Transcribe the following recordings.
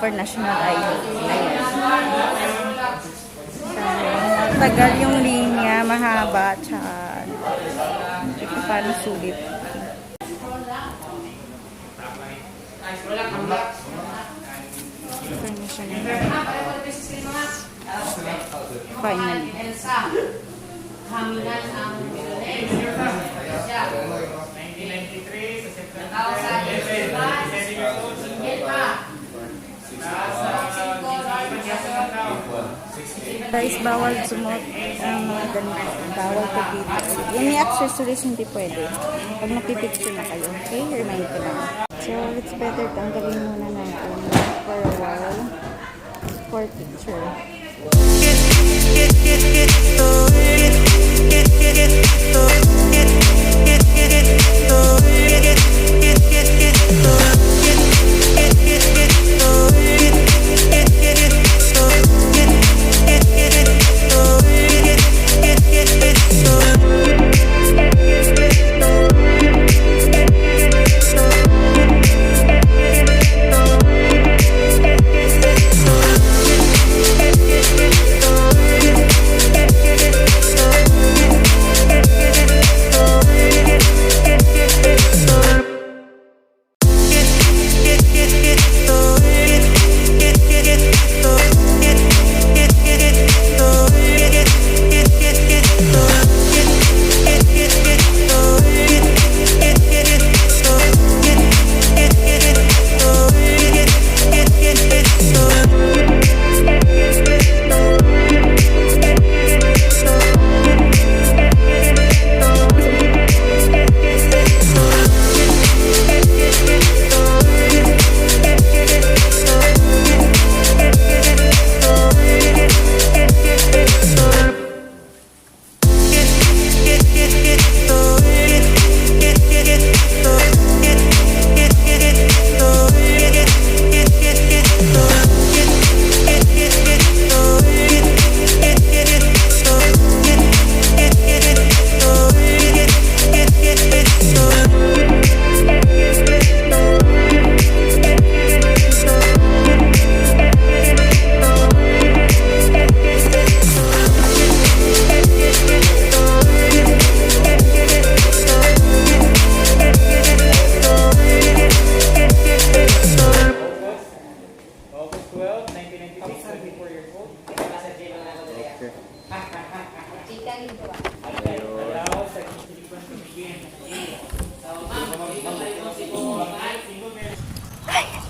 for national ID. Tagal yung linya, mahaba, tsaka paano sulit. Finally. Guys, bawal sumot ang mga ganito. Bawal pipito. Yung may accessories hindi pwede. Pag napipicture na kayo, okay? Remind ko lang. So, it's better tanggalin muna natin for a while for picture.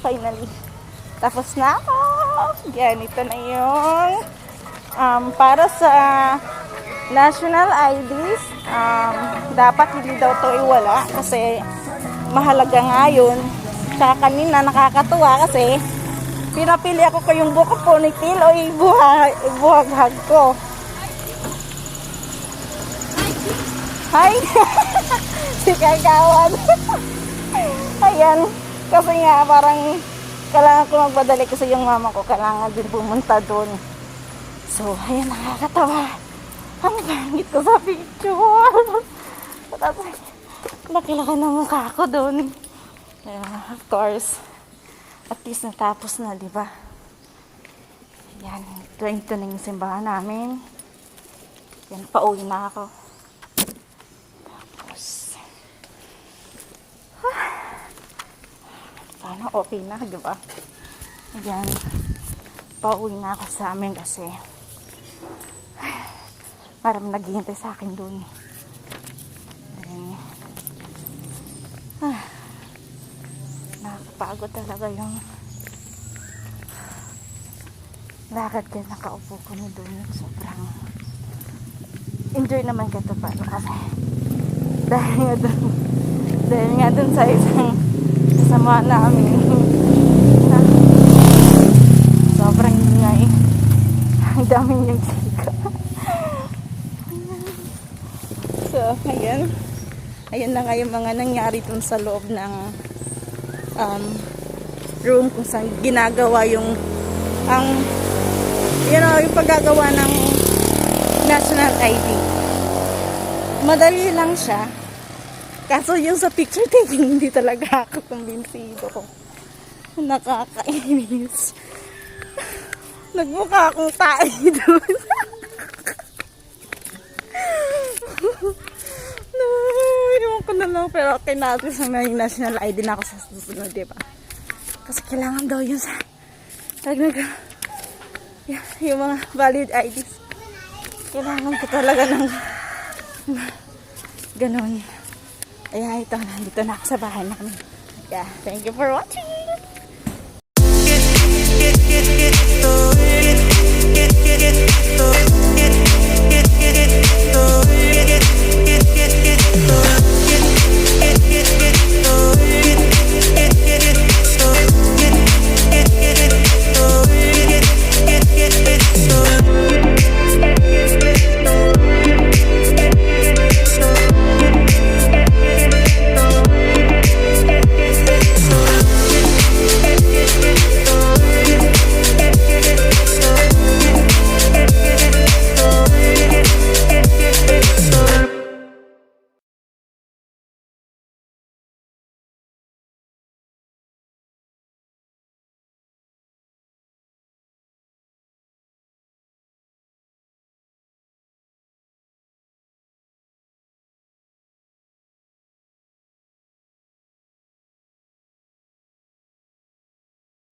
Finally. Tapos na ako. Yan, ito na yung para sa national IDs. Dapat hindi daw to iwala kasi mahalaga nga yun. Tsaka kanina nakakatuwa kasi pinapili ako ko yung buko ponytail o ibuhaghag ko. Hi! Si Kagawan. Ayan. Kasi nga parang kailangan ko magpadali kasi yung mama ko kailangan din pumunta doon. So, ayan, nakakatawa. Ang pangit ko sa picture. Nakilala na mukha ko doon. Of course, at least natapos na, di ba? Yan, 20 na yung simbahan namin. Yan, pauwi na ako. Tapos, sana okay na, di ba? Yan, pauwi na ako sa amin kasi parang naghihintay sa akin doon. Nakakapagod talaga yung lakad ka nakaupo ko na doon. Sobrang enjoy naman ka ito pero kasi dahil nga doon sa isang kasama namin sobrang ingay, ang daming yung chika. So ayan na nga yung mga nangyari dun sa loob ng room kung saan ginagawa yung yung paggagawa ng national ID. Madali lang siya. Kaso yung sa picture taking, hindi talaga ako kumbinsido ko. Nakakainis. Nagmukha akong tae doon. No, ewan ko na lang. Pero okay na at least may national ID na ako sa susunod, diba? Kasi kailangan daw yun sa yung mga valid IDs. Kailangan ko talaga ng ganun. Ayan, ito. Nandito na ako sa bahay namin. Yeah, thank you for watching.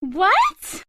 What?